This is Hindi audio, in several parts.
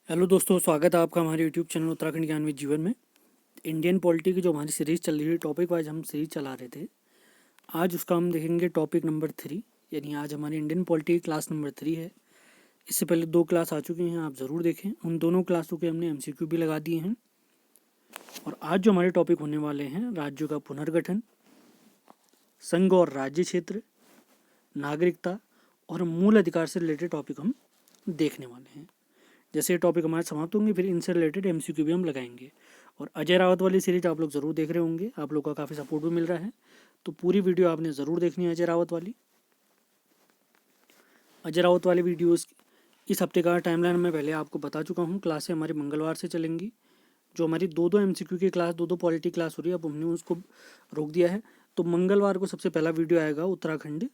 हेलो दोस्तों, स्वागत है आपका हमारे यूट्यूब चैनल उत्तराखंड ज्ञान विद जीवन में। इंडियन पॉलिटी की जो हमारी सीरीज़ चल रही है, टॉपिक वाइज हम सीरीज चला रहे थे। आज उसका हम देखेंगे टॉपिक नंबर 3, यानी आज हमारी इंडियन पॉलिटी की क्लास नंबर 3 है। इससे पहले 2 क्लास आ चुकी हैं, आप ज़रूर देखें। उन दोनों क्लासों के हमने MCQ भी लगा दिए हैं। और आज जो हमारे टॉपिक होने वाले हैं, राज्यों का पुनर्गठन, संघ और राज्य क्षेत्र, नागरिकता और मूल अधिकार से रिलेटेड टॉपिक हम देखने वाले हैं। जैसे ये टॉपिक हमारे समाप्त होंगे, फिर इनसे रिलेटेड MCQ भी हम लगाएंगे। और अजय रावत वाली सीरीज आप लोग ज़रूर देख रहे होंगे, आप लोग का काफ़ी सपोर्ट भी मिल रहा है, तो पूरी वीडियो आपने ज़रूर देखनी है। अजय रावत वाली वीडियोस इस हफ्ते का टाइमलाइन मैं पहले आपको बता चुका हूँ। क्लासें हमारी मंगलवार से चलेंगी। जो हमारी दो MCQ की क्लास, दो पॉलिटी क्लास हो रही है, अब हमने उसको रोक दिया है। तो मंगलवार को सबसे पहला वीडियो आएगा Uttarakhand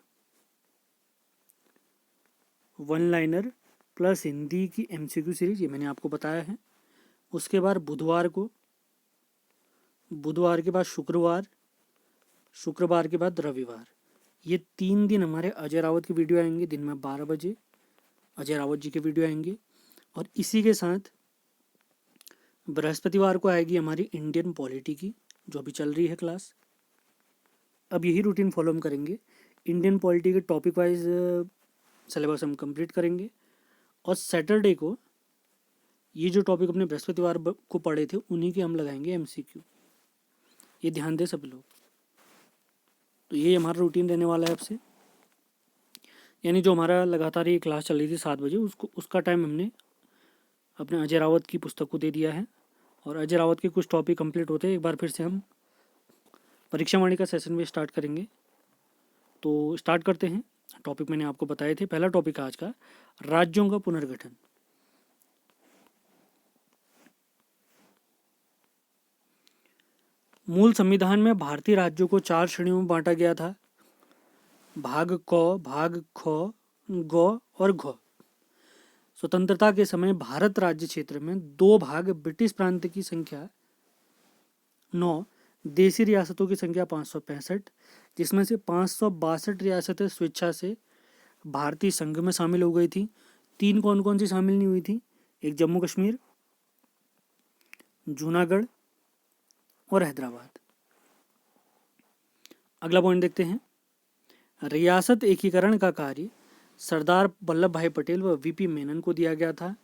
one liner plus Hindi की MCQ सीरीज, ये मैंने आपको बताया है। उसके बाद बुधवार के बाद शुक्रवार के बाद रविवार, ये 3 दिन हमारे अजय रावत की वीडियो आएंगे। दिन में 12 बजे अजय रावत जी के वीडियो आएंगे। और इसी के साथ बृहस्पतिवार को आएगी हमारी इंडियन पॉलिटी की, जो अभी चल रही है क्लास। अब यही रूटीन फॉलो हम करेंगे। इंडियन पॉलिटी के टॉपिक वाइज सिलेबस हम कंप्लीट करेंगे। और सैटरडे को ये जो टॉपिक अपने बृहस्पतिवार को पढ़े थे, उन्हीं के हम लगाएंगे MCQ। ये ध्यान दें सभी लोग। तो ये हमारा रूटीन रहने वाला है अब से। यानी जो हमारा लगातार ये क्लास चल रही थी 7 बजे, उसका टाइम हमने अपने अजय रावत की पुस्तक को दे दिया है। और अजय रावत के कुछ टॉपिक कंप्लीट होते हैं, एक बार फिर से हम परीक्षा वाणी का सेशन भी स्टार्ट करेंगे। तो स्टार्ट करते हैं। टॉपिक मैंने आपको बताए थे। पहला टॉपिक आज का, राज्यों का पुनर्गठन। मूल संविधान में भारतीय राज्यों को 4 श्रेणियों में बांटा गया था: भाग क, भाग ख, ग और घ। स्वतंत्रता के समय भारत राज्य क्षेत्र में 2 भाग ब्रिटिश प्रांत की संख्या 9, देशी रियासतों की संख्या 565, जिसमें से 562 रियासतें स्वेच्छा से भारतीय संघ में शामिल हो गई थी। 3 कौन कौन सी शामिल नहीं हुई थी? एक जम्मू कश्मीर, जूनागढ़ और हैदराबाद। अगला पॉइंट देखते हैं। रियासत एकीकरण का कार्य सरदार वल्लभ भाई पटेल व VP मेनन को दिया गया था।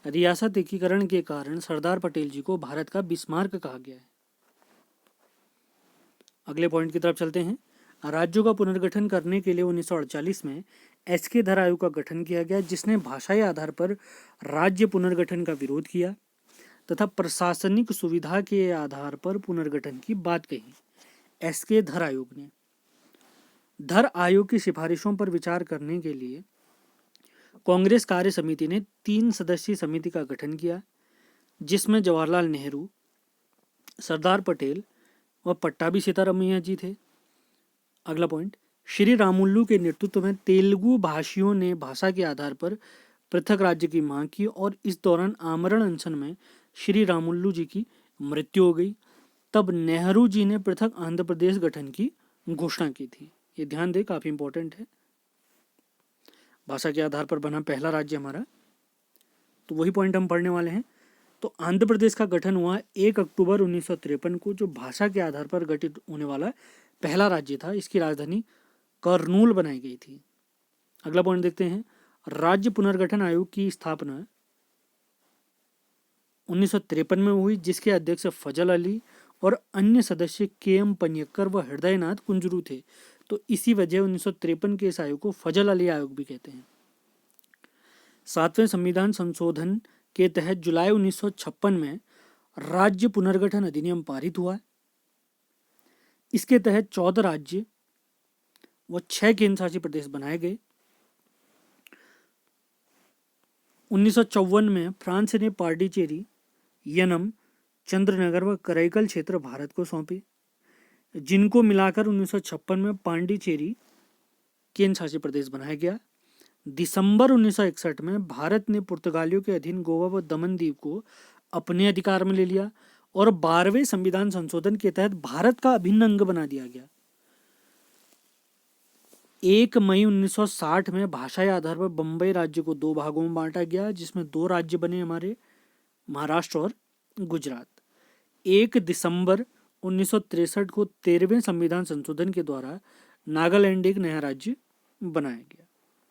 रियासत एकीकरण के कारण सरदार पटेल जी को भारत का बिस्मार्क कहा गया है। अगले पॉइंट की तरफ चलते हैं। राज्यों का पुनर्गठन करने के लिए 1948 में SK धर आयोग का गठन किया गया, जिसने भाषाई आधार पर राज्य पुनर्गठन का विरोध किया तथा प्रशासनिक सुविधा के आधार पर पुनर्गठन की बात कही। SK धर आयोग ने धर आयोग की सिफारिशों पर विचार करने के लिए कांग्रेस कार्य समिति ने 3 सदस्यीय समिति का गठन किया, जिसमें जवाहरलाल नेहरू, सरदार पटेल व पट्टाभी सीतारामैया जी थे। अगला पॉइंट, श्री रामुलु के नेतृत्व में तेलुगु भाषियों ने भाषा के आधार पर पृथक राज्य की मांग की और इस दौरान आमरण अनशन में श्री रामुलु जी की मृत्यु हो गई। तब नेहरू जी ने पृथक आंध्र प्रदेश गठन की घोषणा की थी। ये ध्यान दें, काफी इंपॉर्टेंट है। भाषा के आधार पर बना पहला राज्य हमारा, तो वही पॉइंट हम पढ़ने वाले हैं। तो आंध्र प्रदेश का गठन हुआ 1 अक्टूबर 1953 को, जो भाषा के आधार पर गठित होने वाला पहला राज्य था। इसकी राजधानी कर्नूल बनाई गई थी। अगला पॉइंट देखते हैं। राज्य पुनर्गठन आयोग की स्थापना 1953 में हुई, जिसके अध्यक्ष फजल अली और अन्य सदस्य KM पनियक्कर व हृदयनाथ कुंजरू थे। तो इसी वजह 1953 के इस आयोग को फजल अली आयोग भी कहते हैं। 7वें संविधान संशोधन के तहत जुलाई 1956 में राज्य पुनर्गठन अधिनियम पारित हुआ। इसके तहत 14 राज्य व 6 केंद्र शासित प्रदेश बनाए गए। 1954 में फ्रांस ने पांडिचेरी, यनम, चंद्रनगर व करैकल क्षेत्र भारत को सौंपे, जिनको मिलाकर 1956 में पांडिचेरी केंद्र शासित प्रदेश बनाया गया। दिसंबर 1961 में भारत ने पुर्तगालियों के अधीन गोवा व दमन द्वीप को अपने अधिकार में ले लिया और 12वें संविधान संशोधन के तहत भारत का अभिन्न अंग बना दिया गया। 1 मई 1960 में भाषाई आधार पर बम्बई राज्य को 2 भागों में बांटा गया, जिसमें 2 राज्य बने हमारे महाराष्ट्र और गुजरात। 1 दिसंबर 1963 को 13वें संविधान संशोधन के द्वारा नागालैंड एक नया राज्य बनाया गया।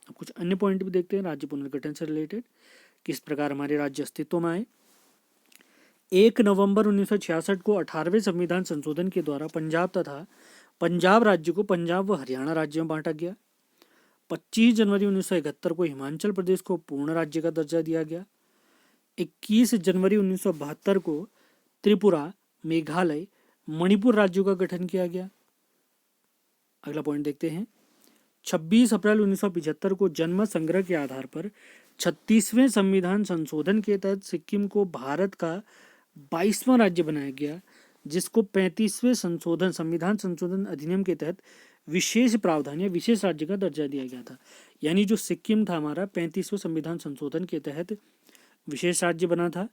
अब कुछ अन्य पॉइंट भी देखते हैं राज्य पुनर्गठन से रिलेटेड, किस प्रकार हमारे राज्य अस्तित्व में आए। 1 नवंबर 1966 को 18वें संविधान संशोधन के द्वारा पंजाब तथा पंजाब राज्य को पंजाब व हरियाणा राज्य में बांटा गया। 25 जनवरी 1971 को हिमाचल प्रदेश को पूर्ण राज्य का दर्जा दिया गया। 21 जनवरी 1972 को त्रिपुरा, मेघालय, मणिपुर राज्यों का गठन किया गया। अगला पॉइंट देखते हैं। 26 अप्रैल 1975 को जनमत संग्रह के आधार पर 36वें संविधान संशोधन के तहत सिक्किम को भारत का 22वां राज्य बनाया गया, जिसको 35वें संविधान संशोधन अधिनियम के तहत विशेष प्रावधान या विशेष राज्य का दर्जा दिया गया था। यानी जो सिक्किम था हमारा 35वें संविधान संशोधन के तहत विशेष राज्य बना था,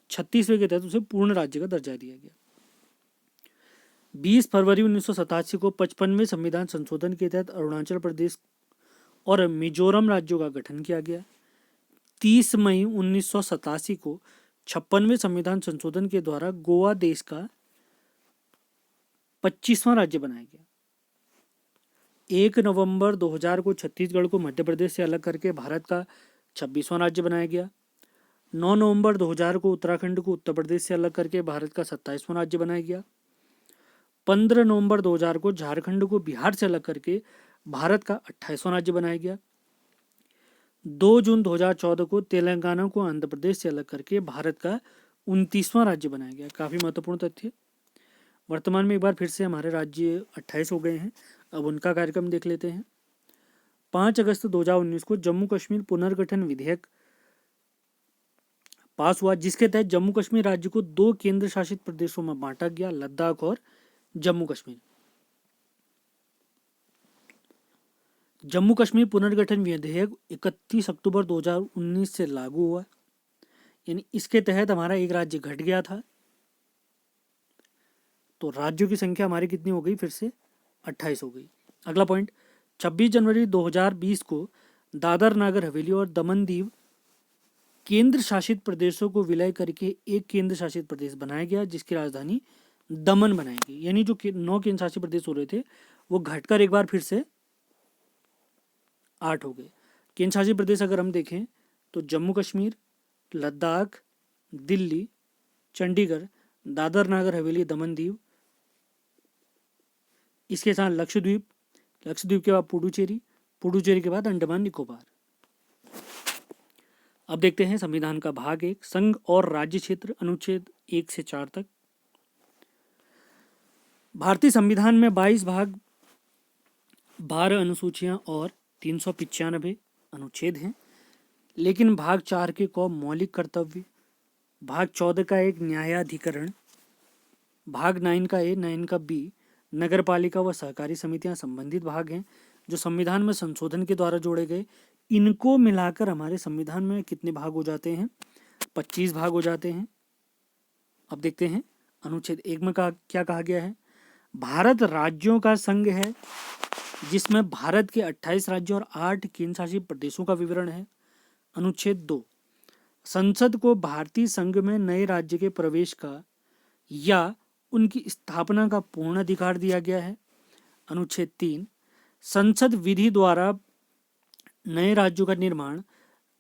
36वें के तहत उसे पूर्ण राज्य का दर्जा दिया गया। 20 फरवरी 1987 को 55वें संविधान संशोधन के तहत अरुणाचल प्रदेश और मिजोरम राज्यों का गठन किया गया। 30 मई 1987 को 56वें संविधान संशोधन के द्वारा गोवा देश का 25वां राज्य बनाया गया। 1 नवंबर 2000 को छत्तीसगढ़ को मध्य प्रदेश से अलग करके भारत का 26वां राज्य बनाया गया। 9 नवंबर 2000 को उत्तराखंड को उत्तर प्रदेश से अलग करके भारत का 27वां राज्य बनाया गया। 15 नवंबर 2000 को झारखंड को बिहार से अलग करके भारत का 28वां राज्य बनाया गया। 2 जून 2014 को तेलंगाना को आंध्र प्रदेश से अलग करके भारत का 29वां राज्य बनाया गया। काफ़ी महत्वपूर्ण तथ्य। वर्तमान में एक बार फिर से हमारे राज्य 28 हो गए हैं। अब उनका कार्यक्रम देख लेते हैं। 5 अगस्त 2019 को जम्मू कश्मीर पुनर्गठन विधेयक पास हुआ, जिसके तहत जम्मू कश्मीर राज्य को 2 केंद्र शासित प्रदेशों में बांटा गया, लद्दाख और जम्मू कश्मीर। जम्मू कश्मीर पुनर्गठन विधेयक 31 अक्टूबर 2019 से लागू हुआ, यानी इसके तहत हमारा एक राज्य घट गया था। तो राज्यों की संख्या हमारी कितनी हो गई, फिर से 28 हो गई। अगला पॉइंट, 26 जनवरी 2020 को दादर नागर हवेली और दमन दीव केंद्र शासित प्रदेशों को विलय करके एक केंद्र शासित प्रदेश बनाया गया, जिसकी राजधानी दमन बनाई गई। यानी जो 9 केंद्र शासित प्रदेश हो रहे थे वो घटकर एक बार फिर से 8 हो गए। केंद्र शासित प्रदेश अगर हम देखें तो जम्मू कश्मीर, लद्दाख, दिल्ली, चंडीगढ़, दादर नागर हवेली, दमन दीव, इसके साथ लक्षद्वीप, लक्षद्वीप के बाद पुडुचेरी, पुडुचेरी के बाद अंडमान निकोबार। अब देखते हैं संविधान का भाग 1, संघ और राज्य क्षेत्र, अनुच्छेद 1 से 4 तक। भारतीय संविधान में 22 भाग, 12 अनुसूचियां और 395 अनुच्छेद हैं, लेकिन भाग 4 के क मौलिक कर्तव्य, भाग 14 का एक न्यायाधिकरण, भाग 9 का ए, 9 का बी नगरपालिका व सहकारी समितियां संबंधित भाग हैं जो संविधान में संशोधन के द्वारा जोड़े गए। इनको मिलाकर हमारे संविधान में कितने भाग हो जाते हैं, 25 भाग हो जाते हैं। अब देखते हैं अनुच्छेद 1 में क्या कहा गया है। भारत राज्यों का संघ है जिसमें भारत के 28 राज्यों और 8 केंद्र शासित प्रदेशों का विवरण है। अनुच्छेद 2, संसद को भारतीय संघ में नए राज्य के प्रवेश का या उनकी स्थापना का पूर्ण अधिकार दिया गया है। अनुच्छेद 3, संसद विधि द्वारा नए राज्यों का निर्माण,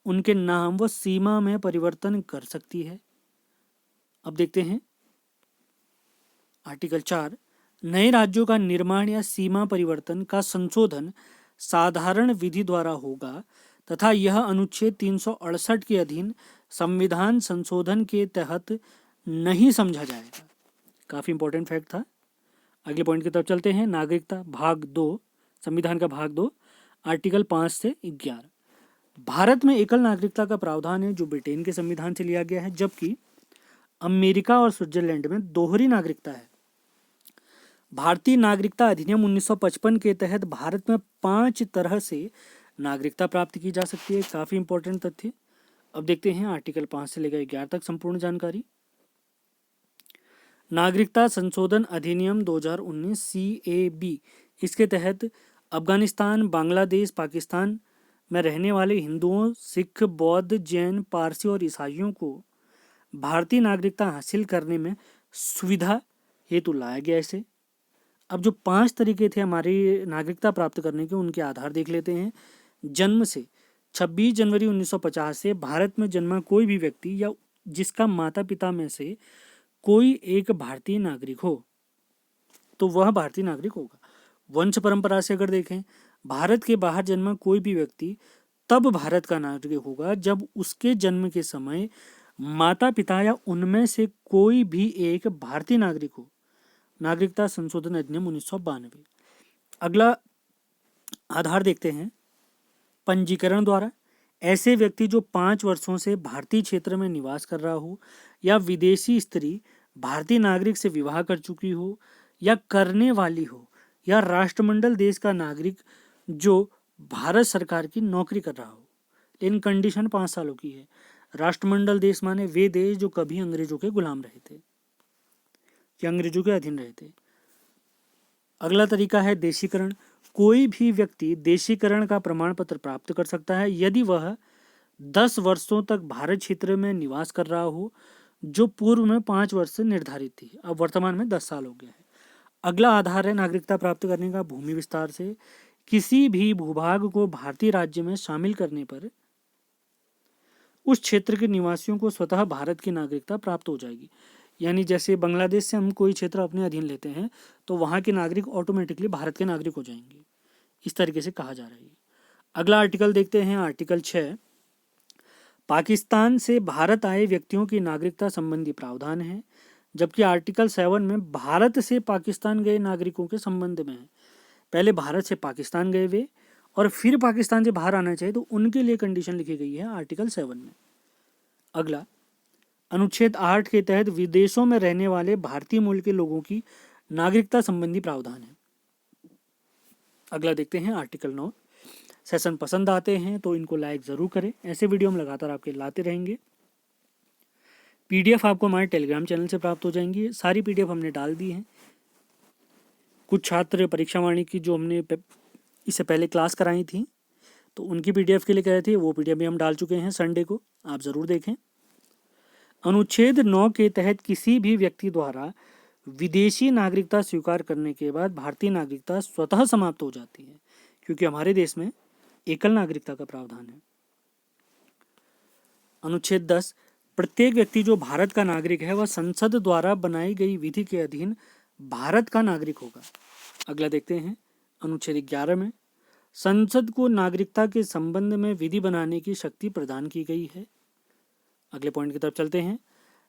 उनके नाम व सीमा में परिवर्तन कर सकती है। अब देखते हैं आर्टिकल 4, नए राज्यों का निर्माण या सीमा परिवर्तन का संशोधन साधारण विधि द्वारा होगा तथा यह अनुच्छेद 368 के अधीन संविधान संशोधन के तहत नहीं समझा जाएगा। काफ़ी इंपॉर्टेंट फैक्ट था। अगले पॉइंट की तरफ चलते हैं। नागरिकता भाग 2, संविधान का भाग 2, आर्टिकल 5 से 11। भारत में एकल नागरिकता का प्रावधान है जो ब्रिटेन के संविधान से लिया गया है, जबकि अमेरिका और स्विट्जरलैंड में दोहरी नागरिकता है। भारतीय नागरिकता अधिनियम 1955 के तहत भारत में 5 तरह से नागरिकता प्राप्त की जा सकती है। काफ़ी इंपॉर्टेंट तथ्य। अब देखते हैं आर्टिकल 5 से लेकर 11 तक संपूर्ण जानकारी। नागरिकता संशोधन अधिनियम 2019 CAB, इसके तहत अफगानिस्तान, बांग्लादेश, पाकिस्तान में रहने वाले हिंदुओं, सिख, बौद्ध, जैन, पारसी और ईसाइयों को भारतीय नागरिकता हासिल करने में सुविधा हेतु लाया गया इसे। अब जो 5 तरीके थे हमारी नागरिकता प्राप्त करने के, उनके आधार देख लेते हैं। जन्म से 26 जनवरी 1950 से भारत में जन्मा कोई भी व्यक्ति या जिसका माता पिता में से कोई एक भारतीय नागरिक हो तो वह भारतीय नागरिक होगा। वंश परंपरा से अगर देखें, भारत के बाहर जन्मा कोई भी व्यक्ति तब भारत का नागरिक होगा जब उसके जन्म के समय माता पिता या उनमें से कोई भी एक भारतीय नागरिक हो। नागरिकता संशोधन अधिनियम 1992। अगला आधार देखते हैं, पंजीकरण द्वारा। ऐसे व्यक्ति जो 5 वर्षों से भारतीय क्षेत्र में निवास कर रहा हो या विदेशी स्त्री भारतीय नागरिक से विवाह कर चुकी हो या करने वाली हो या राष्ट्रमंडल देश का नागरिक जो भारत सरकार की नौकरी कर रहा हो, लेकिन कंडीशन 5 सालों की है। राष्ट्रमंडल देश माने वे देश जो कभी अंग्रेजों के गुलाम रहे थे या अंग्रेजों के अधीन रहे थे। अगला तरीका है देशीकरण। कोई भी व्यक्ति देशीकरण का प्रमाण पत्र प्राप्त कर सकता है यदि वह 10 वर्षों तक भारत क्षेत्र में निवास कर रहा हो, जो पूर्व में 5 वर्ष से निर्धारित थी, अब वर्तमान में 10 साल हो गया है। अगला आधार है नागरिकता प्राप्त करने का भूमि विस्तार से। किसी भी भूभाग को भारतीय राज्य में शामिल करने पर उस क्षेत्र के निवासियों को स्वतः भारत की नागरिकता प्राप्त हो जाएगी। यानी जैसे बांग्लादेश से हम कोई क्षेत्र अपने अधीन लेते हैं तो वहाँ के नागरिक ऑटोमेटिकली भारत के नागरिक हो जाएंगे, इस तरीके से कहा जा रहा है। अगला आर्टिकल देखते हैं, आर्टिकल 6। पाकिस्तान से भारत आए व्यक्तियों की नागरिकता संबंधी प्रावधान है, जबकि आर्टिकल 7 में भारत से पाकिस्तान गए नागरिकों के संबंध में है। पहले भारत से पाकिस्तान गए वे और फिर पाकिस्तान से बाहर आना चाहिए तो उनके लिए कंडीशन लिखी गई है आर्टिकल 7 में। अगला अनुच्छेद 8 के तहत विदेशों में रहने वाले भारतीय मूल के लोगों की नागरिकता संबंधी प्रावधान है। अगला देखते हैं आर्टिकल 9। सेशन पसंद आते हैं तो इनको लाइक ज़रूर करें, ऐसे वीडियो हम लगातार आपके लाते रहेंगे। पीडीएफ आपको हमारे टेलीग्राम चैनल से प्राप्त हो जाएंगी। सारी पीडीएफ हमने डाल दी हैं। कुछ छात्र परीक्षा वाणी की जो हमने इससे पहले क्लास कराई थी तो उनकी पीडीएफ के लिए कह रहे थे, वो पीडीएफ भी हम डाल चुके हैं संडे को, आप ज़रूर देखें। अनुच्छेद 9 के तहत किसी भी व्यक्ति द्वारा विदेशी नागरिकता स्वीकार करने के बाद भारतीय नागरिकता स्वतः समाप्त हो जाती है, क्योंकि हमारे देश में एकल नागरिकता का प्रावधान है। अनुच्छेद 10। प्रत्येक व्यक्ति जो भारत का नागरिक है वह संसद द्वारा बनाई गई विधि के अधीन भारत का नागरिक होगा। अगला देखते हैं अनुच्छेद 11 में संसद को नागरिकता के संबंध में विधि बनाने की शक्ति प्रदान की गई है। अगले पॉइंट की तरफ चलते हैं।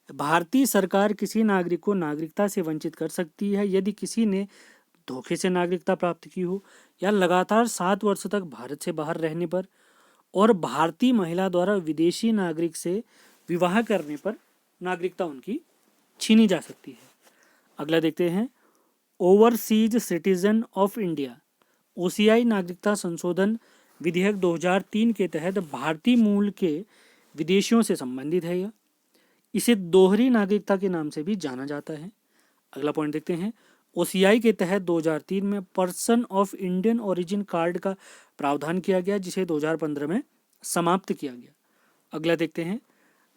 भारतीय सरकार किसी नागरिक को नागरिकता से वंचित कर सकती है यदि किसी ने धोखे से नागरिकता प्राप्त की हो या लगातार 7 वर्ष तक भारत से बाहर रहने पर और भारतीय महिला द्वारा विदेशी नागरिक से विवाह करने पर नागरिकता उनकी छीनी जा सकती है। अगला देखते हैं overseas citizen of India. OCI नागरिकता संशोधन विधेयक 2003 के तहत भारतीय मूल के विदेशियों से संबंधित है। यह इसे दोहरी नागरिकता के नाम से भी जाना जाता है। अगला पॉइंट देखते हैं ओसीआई के तहत 2003 में person of Indian origin card का प्रावधान किया गया, जिसे 2015 में समाप्त किया गया। अगला देखते हैं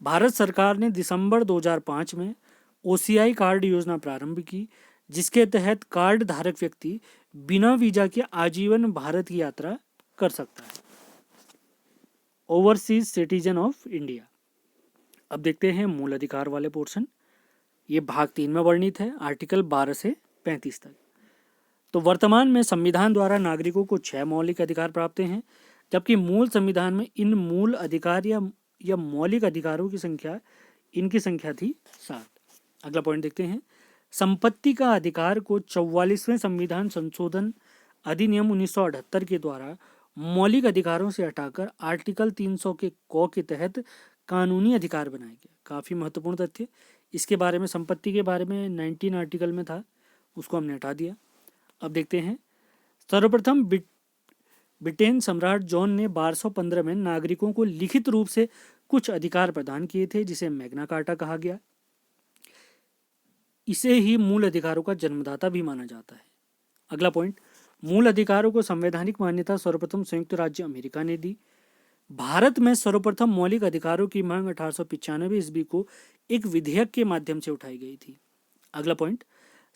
भारत सरकार ने दिसंबर 2005 में ओसीआई कार्ड योजना प्रारंभ की, जिसके तहत कार्ड धारक व्यक्ति बिना वीजा के आजीवन भारत की यात्रा कर सकता है। Overseas citizen of India. अब देखते हैं मूल अधिकार वाले पोर्शन। ये भाग 3 में वर्णित है, आर्टिकल 12 से 35 तक। तो वर्तमान में संविधान द्वारा नागरिकों को 6 मौलिक अधिकार प्राप्त हैं, जबकि मूल संविधान में इन मूल अधिकार या मौलिक अधिकारों की संख्या थी 7। अगला पॉइंट देखते हैं संपत्ति का अधिकार को 44वें संविधान संशोधन अधिनियम 1978 के द्वारा मौलिक अधिकारों से हटाकर आर्टिकल 300 के क के तहत कानूनी अधिकार बनाया गया। काफ़ी महत्वपूर्ण तथ्य। इसके बारे में, संपत्ति के बारे में 19 आर्टिकल में था, उसको हमने हटा दिया। अब देखते हैं सर्वप्रथम ब्रिटेन सम्राट जॉन ने 1215 में नागरिकों को लिखित रूप से कुछ अधिकार प्रदान किए थे, जिसे मैग्ना कार्टा कहा गया। इसे ही मूल अधिकारों का जन्मदाता भी माना जाता है। अगला पॉइंट मूल अधिकारों को संवैधानिक मान्यता सर्वप्रथम संयुक्त राज्य अमेरिका ने दी। भारत में सर्वप्रथम मौलिक अधिकारों की मांग 1895 ईस्वी को एक विधेयक के माध्यम से उठाई गई थी। अगला पॉइंट,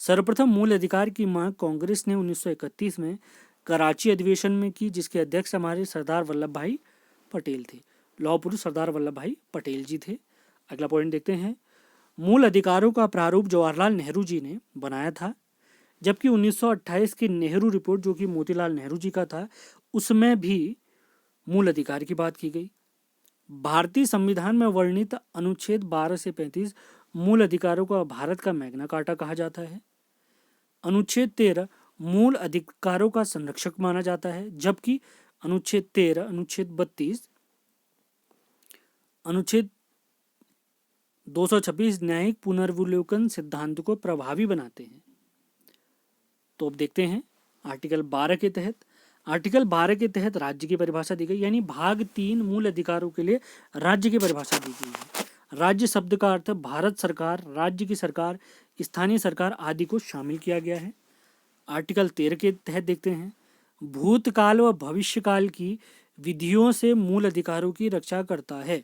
सर्वप्रथम मूल अधिकार की मांग कांग्रेस ने 1931 में कराची अधिवेशन में की, जिसके अध्यक्ष हमारे सरदार वल्लभ भाई पटेल थे। लौह पुरुष सरदार वल्लभ भाई पटेल जी थे। अगला पॉइंट देखते हैं, मूल अधिकारों का प्रारूप जवाहरलाल नेहरू जी ने बनाया था, जबकि 1928 की नेहरू रिपोर्ट, जो कि मोतीलाल नेहरू जी का था, उसमें भी मूल अधिकार की बात की गई। भारतीय संविधान में वर्णित अनुच्छेद 12 से 35 मूल अधिकारों को भारत का मैग्ना कार्टा कहा जाता है। अनुच्छेद 13 मूल अधिकारों का संरक्षक माना जाता है, जबकि अनुच्छेद 13, अनुच्छेद 32, अनुच्छेद 226 न्यायिक पुनर्विलोकन सिद्धांत को प्रभावी बनाते हैं। तो अब देखते हैं आर्टिकल 12 के तहत। आर्टिकल 12 के तहत राज्य की परिभाषा दी गई, यानी भाग 3 मूल अधिकारों के लिए राज्य की परिभाषा दी गई है। राज्य शब्द का अर्थ भारत सरकार, राज्य की सरकार, स्थानीय सरकार आदि को शामिल किया गया है। आर्टिकल 13 के तहत देखते हैं, भूतकाल व भविष्यकाल की विधियों से मूल अधिकारों की रक्षा करता है।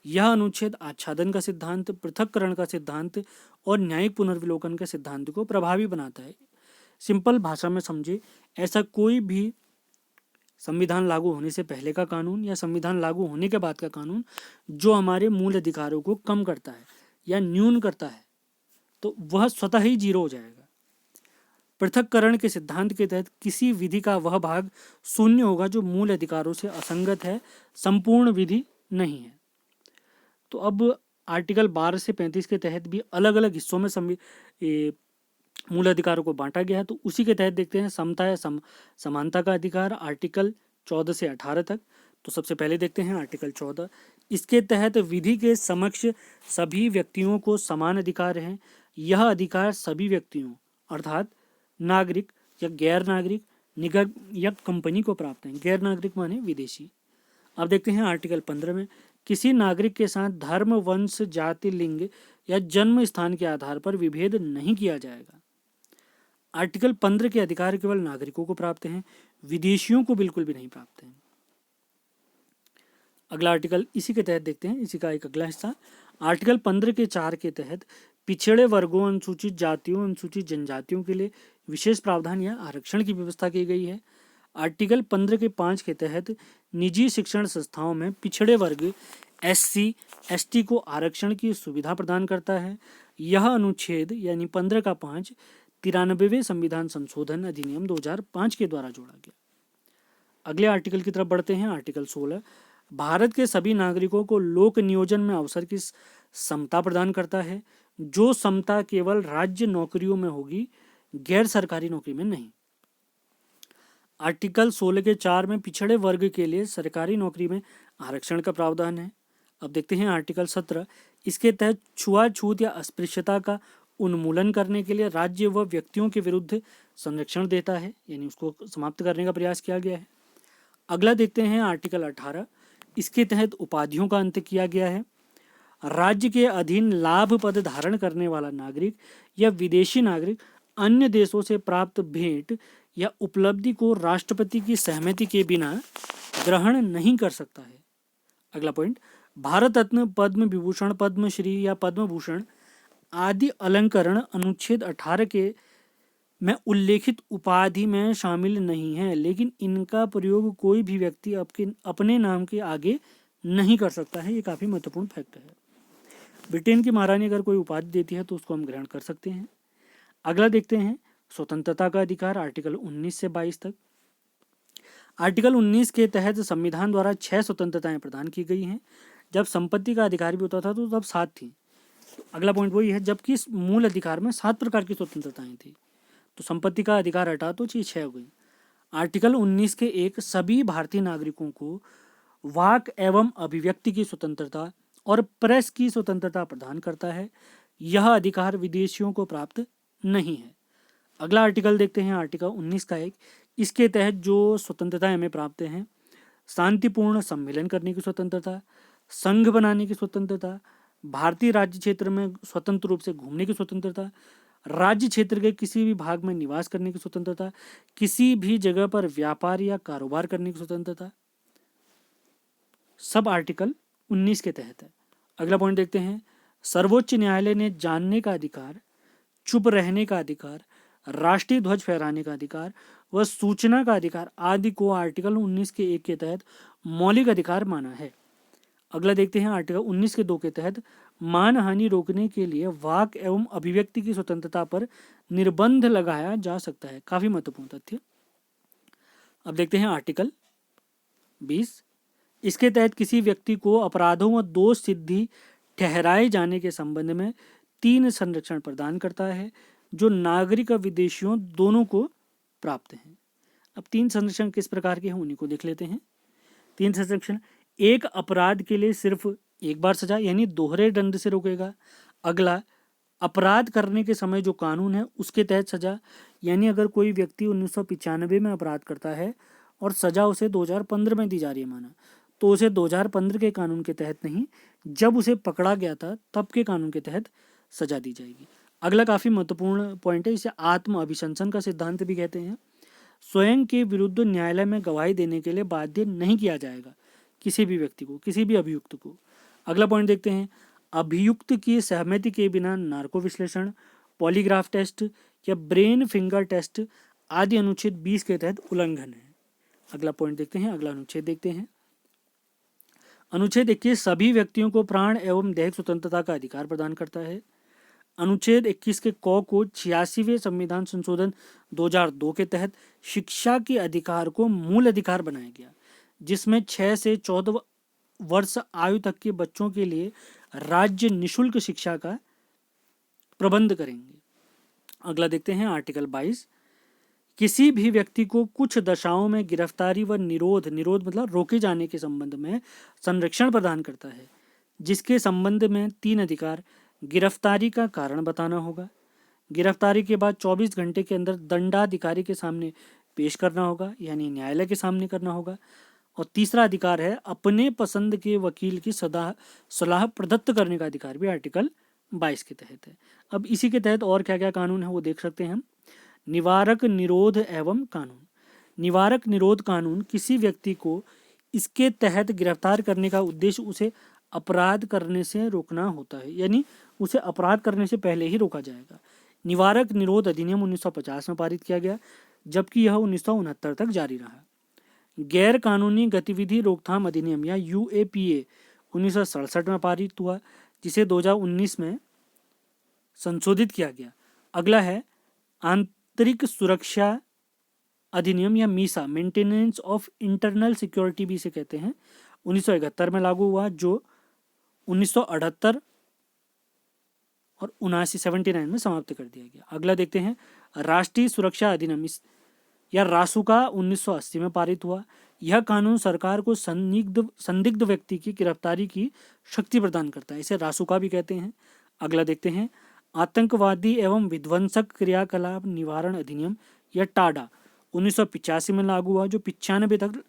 यह अनुच्छेद आच्छादन का सिद्धांत, पृथक्करण का सिद्धांत और न्यायिक पुनर्विलोकन के सिद्धांत को प्रभावी बनाता है। सिंपल भाषा में समझे, ऐसा कोई भी संविधान लागू होने से पहले का कानून या संविधान लागू होने के बाद का कानून जो हमारे मूल अधिकारों को कम करता है या न्यून करता है, तो वह स्वतः ही जीरो हो जाएगा। पृथक्करण के सिद्धांत के तहत किसी विधि का वह भाग शून्य होगा जो मूल अधिकारों से असंगत है, संपूर्ण विधि नहीं है। तो अब आर्टिकल 12 से 35 के तहत भी अलग अलग हिस्सों में मूल अधिकारों को बांटा गया है। तो उसी के तहत देखते हैं समता या समानता का अधिकार, आर्टिकल 14 से 18 तक। तो सबसे पहले देखते हैं आर्टिकल 14। इसके तहत विधि के समक्ष सभी व्यक्तियों को समान अधिकार हैं। यह अधिकार सभी व्यक्तियों अर्थात नागरिक या गैर नागरिक, निगम या कंपनी को प्राप्त हैं। गैर नागरिक माने विदेशी। अब देखते हैं आर्टिकल 15 में, किसी नागरिक के साथ धर्म, वंश, जाति, लिंग या जन्म स्थान के आधार पर विभेद नहीं किया जाएगा। आर्टिकल 15 के अधिकार केवल नागरिकों को प्राप्त हैं, विदेशियों को बिल्कुल भी नहीं प्राप्त हैं। अगला आर्टिकल इसी के तहत देखते हैं, इसी का एक अगला हिस्सा। आर्टिकल 15 के 4 के तहत पिछड़े वर्गों, अनुसूचित जातियों, अनुसूचित जनजातियों के लिए विशेष प्रावधान या आरक्षण की व्यवस्था की गई है। आर्टिकल 15 के 5 के तहत निजी शिक्षण संस्थाओं में पिछड़े वर्ग SC, ST को आरक्षण की सुविधा प्रदान करता है। यह अनुच्छेद यानी 15 का 5 93वें संविधान संशोधन अधिनियम 2005 के द्वारा जोड़ा गया। अगले आर्टिकल की तरफ बढ़ते हैं। आर्टिकल 16 भारत के सभी नागरिकों को लोक नियोजन में अवसर की समता प्रदान करता है। जो समता केवल राज्य नौकरियों में होगी, गैर सरकारी नौकरी में नहीं। आर्टिकल 16 के 4 में पिछड़े वर्ग के लिए सरकारी नौकरी में आरक्षण का प्रावधान है। अब देखते हैं आर्टिकल 17। इसके तहत छुआछूत या अस्पृश्यता का उन्मूलन करने के लिए राज्य व व्यक्तियों के विरुद्ध संरक्षण देता है, यानी उसको समाप्त करने का प्रयास किया गया है। अगला देखते हैं आर्टिकल 18। इसके तहत उपाधियों का अंत किया गया है। राज्य के अधीन लाभ पद धारण करने वाला नागरिक या विदेशी नागरिक अन्य देशों से प्राप्त भेंट या उपलब्धि को राष्ट्रपति की सहमति के बिना ग्रहण नहीं कर सकता है। अगला पॉइंट, भारत रत्न, पद्म विभूषण, पद्मश्री या पद्म भूषण आदि अलंकरण अनुच्छेद 18 के में उल्लेखित उपाधि में शामिल नहीं है, लेकिन इनका प्रयोग कोई भी व्यक्ति अपने नाम के आगे नहीं कर सकता है। ये काफ़ी महत्वपूर्ण फैक्ट है। ब्रिटेन की महारानी अगर कोई उपाधि देती है तो उसको हम ग्रहण कर सकते हैं। अगला देखते हैं स्वतंत्रता का अधिकार, आर्टिकल 19 से 22 तक। आर्टिकल 19 के तहत संविधान द्वारा 6 स्वतंत्रताएं प्रदान की गई हैं। जब संपत्ति का अधिकार भी होता था तो तब 7 थी। अगला पॉइंट वही है, जबकि इस मूल अधिकार में 7 प्रकार की स्वतंत्रताएं थी, तो संपत्ति का अधिकार हटा तो 6 हो गई। आर्टिकल 19 के 1 सभी भारतीय नागरिकों को वाक एवं अभिव्यक्ति की स्वतंत्रता और प्रेस की स्वतंत्रता प्रदान करता है। यह अधिकार विदेशियों को प्राप्त नहीं है। अगला आर्टिकल देखते हैं, आर्टिकल 19 का 1। इसके तहत जो स्वतंत्रताएं हमें प्राप्त हैं, शांतिपूर्ण सम्मेलन करने की स्वतंत्रता, संघ बनाने की स्वतंत्रता, भारतीय राज्य क्षेत्र में स्वतंत्र रूप से घूमने की स्वतंत्रता, राज्य क्षेत्र के किसी भी भाग में निवास करने की स्वतंत्रता, किसी भी जगह पर व्यापार या कारोबार करने की स्वतंत्रता। सब आर्टिकल 19 के तहत है। अगला पॉइंट देखते हैं, सर्वोच्च न्यायालय ने जानने का अधिकार, चुप रहने का अधिकार, राष्ट्रीय ध्वज फहराने का अधिकार व सूचना का अधिकार आदि को आर्टिकल 19 के 1 के तहत मौलिक अधिकार माना है। अगला देखते हैं, आर्टिकल 19 के 2 के तहत मानहानि रोकने के लिए वाक एवं अभिव्यक्ति की स्वतंत्रता पर निर्बंध लगाया जा सकता है। काफी महत्वपूर्ण तथ्य। अब देखते हैं आर्टिकल 20। इसके तहत किसी व्यक्ति को अपराधों व दोष सिद्धि ठहराए जाने के संबंध में 3 संरक्षण प्रदान करता है जो नागरिक और विदेशियों दोनों को प्राप्त हैं। अब 3 संरक्षण किस प्रकार के हैं उन्हीं को देख लेते हैं। 3 संरक्षण, एक अपराध के लिए सिर्फ एक बार सजा यानी दोहरे दंड से रोकेगा। अगला, अपराध करने के समय जो कानून है उसके तहत सजा, यानी अगर कोई व्यक्ति 1995 में अपराध करता है और सजा उसे 2015 में दी जा रही है माना, तो उसे 2015 के कानून के तहत नहीं, जब उसे पकड़ा गया था तब के कानून के तहत सजा दी जाएगी। अगला काफी महत्वपूर्ण पॉइंट है, इसे आत्म अभिशंसन का सिद्धांत भी कहते हैं। स्वयं के विरुद्ध न्यायालय में गवाही देने के लिए बाध्य नहीं किया जाएगा किसी भी व्यक्ति को, किसी भी अभियुक्त को। अगला पॉइंट देखते हैं, अभियुक्त की सहमति के बिना नार्को विश्लेषण, पॉलीग्राफ टेस्ट या ब्रेन फिंगर टेस्ट आदि अनुच्छेद 20 के तहत उल्लंघन है। अगला पॉइंट देखते हैं, अगला अनुच्छेद देखते हैं। अनुच्छेद 21 सभी व्यक्तियों को प्राण एवं दैहिक स्वतंत्रता का अधिकार प्रदान करता है। अनुच्छेद 21 के क को 86वें संविधान संशोधन 2002 के तहत शिक्षा के अधिकार को मूल अधिकार बनाया गया, जिसमें 6 से 14 वर्ष आयु तक के बच्चों के लिए राज्य निशुल्क शिक्षा का प्रबंध करेंगे। अगला देखते हैं आर्टिकल 22। किसी भी व्यक्ति को कुछ दशाओं में गिरफ्तारी व निरोध मतलब रोके जाने के संबंध में संरक्षण प्रदान करता है, जिसके संबंध में 3 अधिकार, गिरफ्तारी का कारण बताना होगा, गिरफ्तारी के बाद 24 घंटे के अंदर दंडाधिकारी के सामने पेश करना होगा यानी न्यायालय के सामने करना होगा, और तीसरा अधिकार है अपने पसंद के वकील की सलाह प्रदत्त करने का अधिकार भी आर्टिकल 22 के तहत है। अब इसी के तहत और क्या क्या कानून है वो देख सकते हैं हम। निवारक निरोध एवं कानून। निवारक निरोध कानून किसी व्यक्ति को इसके तहत गिरफ्तार करने का उद्देश्य उसे अपराध करने से रोकना होता है, यानी उसे अपराध करने से पहले ही रोका जाएगा। निवारक निरोध अधिनियम 1950 में पारित किया गया, जबकि यह 1969 तक जारी रहा। गैर कानूनी गतिविधि रोकथाम अधिनियम या UAPA 1967 में पारित हुआ, जिसे 2019 में संशोधित किया गया। अगला है आंतरिक सुरक्षा अधिनियम या Misa, maintenance of internal security भी इसे कहते हैं, 1971 में लागू हुआ, जो 1978 और 79 में समाप्त कर दिया गया। अगला देखते हैं राष्ट्रीय सुरक्षा अधिनियम या रासुका 1980 में पारित हुआ। यह कानून सरकार को संदिग्ध व्यक्ति की गिरफ्तारी की शक्ति प्रदान करता है, इसे रासुका भी कहते हैं। अगला देखते हैं आतंकवादी एवं विध्वंसक क्रियाकलाप निवारण अधिनियम या टाडा 1985 में लागू हुआ, जो 95 तक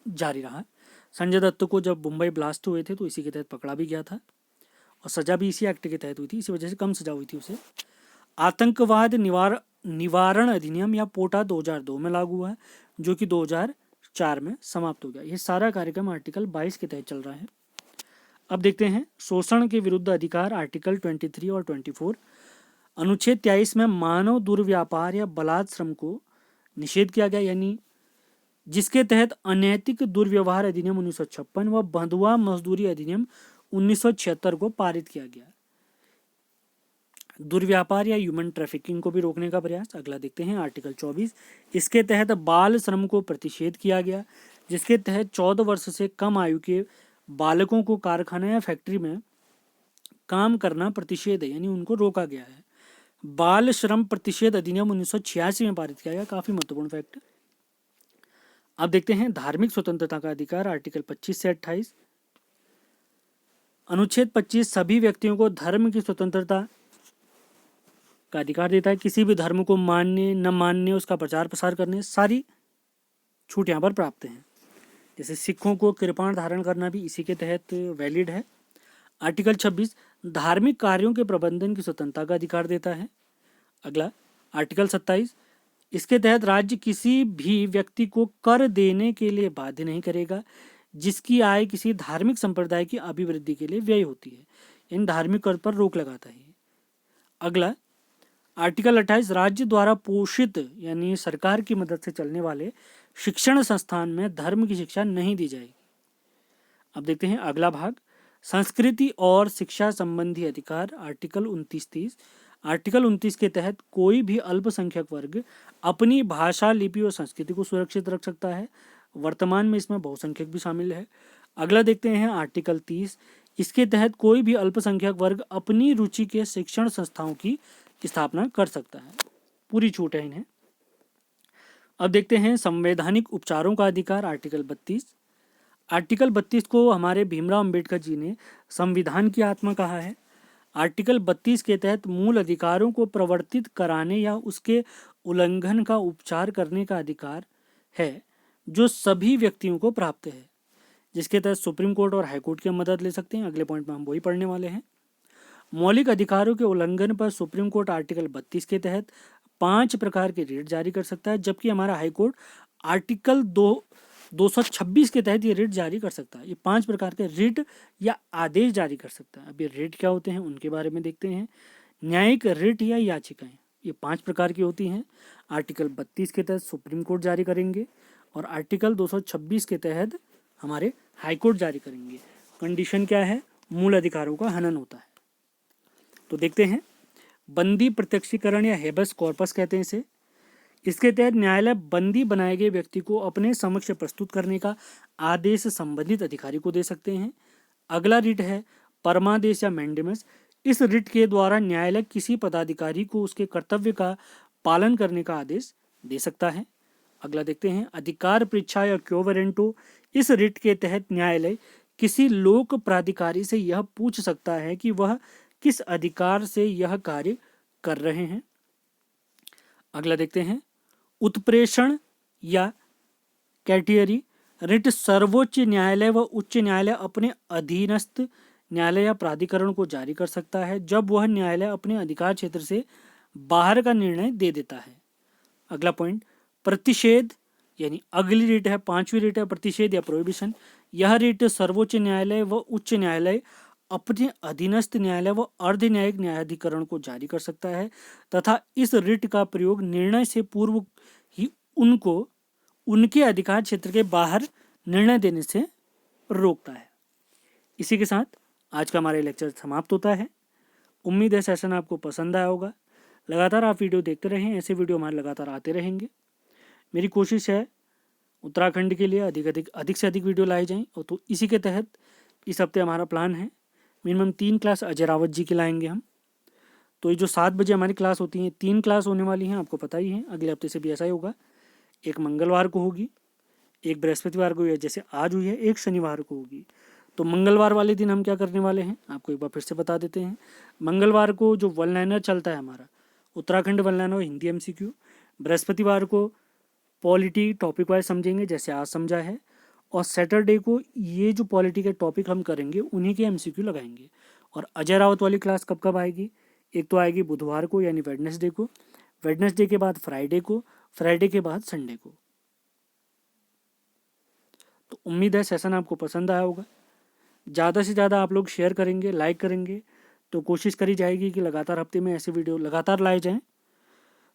जारी रहा। संजय दत्त को जब मुंबई ब्लास्ट हुए थे तो इसी के तहत पकड़ा भी गया था और सजा भी इसी एक्ट के तहत हुई थी, इसी वजह से कम सजा हुई थी उसे। आतंकवाद निवारण अधिनियम या पोटा 2002 में लागू हुआ है, जो कि 2004 में समाप्त हो गया। ये सारा कार्यक्रम आर्टिकल 22 के तहत चल रहा है। अब देखते हैं शोषण के विरुद्ध अधिकार, आर्टिकल 23 और 24। अनुच्छेद 23 में मानव दुर्व्यापार या बलात् श्रम को निषेध किया गया, यानी जिसके तहत अनैतिक दुर्व्यवहार अधिनियम 1956 व बंधुआ मजदूरी अधिनियम 1976 को पारित किया गया। दुर्व्यापार या ह्यूमन ट्रैफिकिंग को भी रोकने का प्रयास। अगला देखते हैं आर्टिकल 24। इसके तहत बाल श्रम को प्रतिषेध किया गया, जिसके तहत 14 वर्ष से कम आयु के बालकों को कारखाना या फैक्ट्री में काम करना प्रतिषेध है, यानी उनको रोका गया है। बाल श्रम प्रतिषेध अधिनियम 1986 में पारित किया गया, काफी महत्वपूर्ण फैक्ट। अब देखते हैं धार्मिक स्वतंत्रता का अधिकार, आर्टिकल 25 से 28। अनुच्छेद 25 सभी व्यक्तियों को धर्म की स्वतंत्रता का अधिकार देता है। किसी भी धर्म को मानने न मानने, उसका प्रचार प्रसार करने, सारी छूट यहाँ पर प्राप्त हैं। जैसे सिखों को कृपाण धारण करना भी इसी के तहत वैलिड है। आर्टिकल 26 धार्मिक कार्यों के प्रबंधन की स्वतंत्रता का अधिकार देता है। अगला आर्टिकल 27, इसके तहत राज्य किसी भी व्यक्ति को कर देने के लिए बाध्य नहीं करेगा जिसकी आय किसी धार्मिक संप्रदाय की अभिवृद्धि के लिए व्यय होती है। इन धार्मिक कर पर रोक लगाता है। अगला आर्टिकल 28 राज्य द्वारा पोषित यानी सरकार की मदद से चलने वाले शिक्षण संस्थान में धर्म की शिक्षा नहीं दी जाएगी। अब देखते हैं अगला भाग, संस्कृति और शिक्षा संबंधी अधिकार। आर्टिकल 29-30। आर्टिकल 29 के तहत कोई भी अल्पसंख्यक वर्ग अपनी भाषा, लिपि और संस्कृति को सुरक्षित रख सकता है। वर्तमान में इसमें बहुसंख्यक भी शामिल है। अगला देखते हैं आर्टिकल 30। इसके तहत कोई भी अल्पसंख्यक वर्ग अपनी रुचि के शिक्षण संस्थाओं की स्थापना कर सकता है। पूरी छूट है इन्हें। अब देखते हैं संवैधानिक उपचारों का अधिकार। आर्टिकल 32। आर्टिकल 32 को हमारे भीमराव अंबेडकर जी ने संविधान की आत्मा कहा है। आर्टिकल 32 के तहत मूल अधिकारों को प्रवर्तित कराने या उसके उल्लंघन का उपचार करने का अधिकार है जो सभी व्यक्तियों को प्राप्त है, जिसके तहत सुप्रीम कोर्ट और हाई कोर्ट की मदद ले सकते हैं। अगले पॉइंट में हम वही पढ़ने वाले हैं। मौलिक अधिकारों के उल्लंघन पर सुप्रीम कोर्ट आर्टिकल 32 के तहत 5 प्रकार के रिट जारी कर सकता है, जबकि हमारा हाई कोर्ट आर्टिकल 226 के तहत ये रिट जारी कर सकता है। ये 5 प्रकार के रिट या आदेश जारी कर सकता है। अब ये रिट क्या होते हैं उनके बारे में देखते हैं। न्यायिक रिट या याचिकाएं, ये 5 प्रकार की होती हैं। आर्टिकल 32 के तहत सुप्रीम कोर्ट जारी करेंगे और आर्टिकल 226 के तहत हमारे हाई कोर्ट जारी करेंगे। कंडीशन क्या है? मूल अधिकारों का हनन होता है। तो देखते हैं, बंदी प्रत्यक्षीकरण या हेबस कॉर्पस कहते हैं इसे। इसके तहत न्यायालय बंदी बनाए गए व्यक्ति को अपने समक्ष प्रस्तुत करने का आदेश संबंधित अधिकारी को दे सकते हैं। अगला रिट है परमादेश या मैंडेमस। इस रिट के द्वारा न्यायालय किसी पदाधिकारी को उसके कर्तव्य का पालन करने का आदेश दे सकता है। अगला देखते हैं अधिकार परीक्षा या क्यो वारंटो। इस रिट के तहत न्यायालय किसी लोक प्राधिकारी से यह पूछ सकता है कि वह किस अधिकार से यह कार्य कर रहे हैं। अगला देखते हैं उत्प्रेषण या कैटियरी। रिट सर्वोच्च न्यायालय व उच्च न्यायालय अपने अधीनस्थ न्यायालय या प्राधिकरण को जारी कर सकता है जब वह न्यायालय अपने अधिकार क्षेत्र से बाहर का निर्णय दे देता है। अगला पॉइंट प्रतिषेध यानी अगली रिट है, 5वीं रिट है प्रतिषेध या प्रोहिबिशन। यह रिट सर्वोच्च न्यायालय व उच्च न्यायालय अपने अधीनस्थ न्यायालय व अर्ध न्यायिक न्यायाधिकरण को जारी कर सकता है तथा इस रिट का प्रयोग निर्णय से पूर्व ही उनको उनके अधिकार क्षेत्र के बाहर निर्णय देने से रोकता है। इसी के साथ आज का हमारा लेक्चर समाप्त होता है। उम्मीद है सेशन आपको पसंद आया होगा। लगातार आप वीडियो देखते रहें, ऐसे वीडियो हमारे लगातार आते रहेंगे। मेरी कोशिश है उत्तराखंड के लिए अधिक से अधिक वीडियो लाए जाएं, और तो इसी के तहत इस हफ्ते हमारा प्लान है मिनिमम 3 क्लास अजय रावत जी की लाएंगे हम। तो ये जो 7 बजे हमारी क्लास होती है, 3 क्लास होने वाली हैं, आपको पता ही है। अगले हफ्ते से भी ऐसा ही होगा। एक मंगलवार को होगी, एक बृहस्पतिवार को, जैसे आज हुई है, एक शनिवार को होगी। तो मंगलवार वाले दिन हम क्या करने वाले हैं आपको एक बार फिर से बता देते हैं। मंगलवार को जो वन लाइनर चलता है हमारा Uttarakhand one liner Hindi MCQ। बृहस्पतिवार को पॉलिटी टॉपिक वाइज समझेंगे जैसे आज समझा है, और सैटरडे को ये जो पॉलिटी के टॉपिक हम करेंगे उन्हीं के MCQ लगाएंगे। और अजय रावत वाली क्लास कब कब आएगी? एक तो आएगी बुधवार को यानी वेडनेसडे को, वेडनेसडे के बाद फ्राइडे को, फ्राइडे के बाद संडे को। तो उम्मीद है सेशन आपको पसंद आया होगा। ज़्यादा से ज़्यादा आप लोग शेयर करेंगे, लाइक करेंगे, तो कोशिश करी जाएगी कि लगातार हफ्ते में ऐसे वीडियो लगातार लाए जाएं।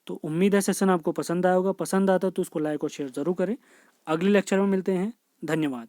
तो उम्मीद है सेशन आपको पसंद आया होगा। पसंद आता है तो उसको लाइक और शेयर ज़रूर करें। अगले लेक्चर में मिलते हैं। धन्यवाद।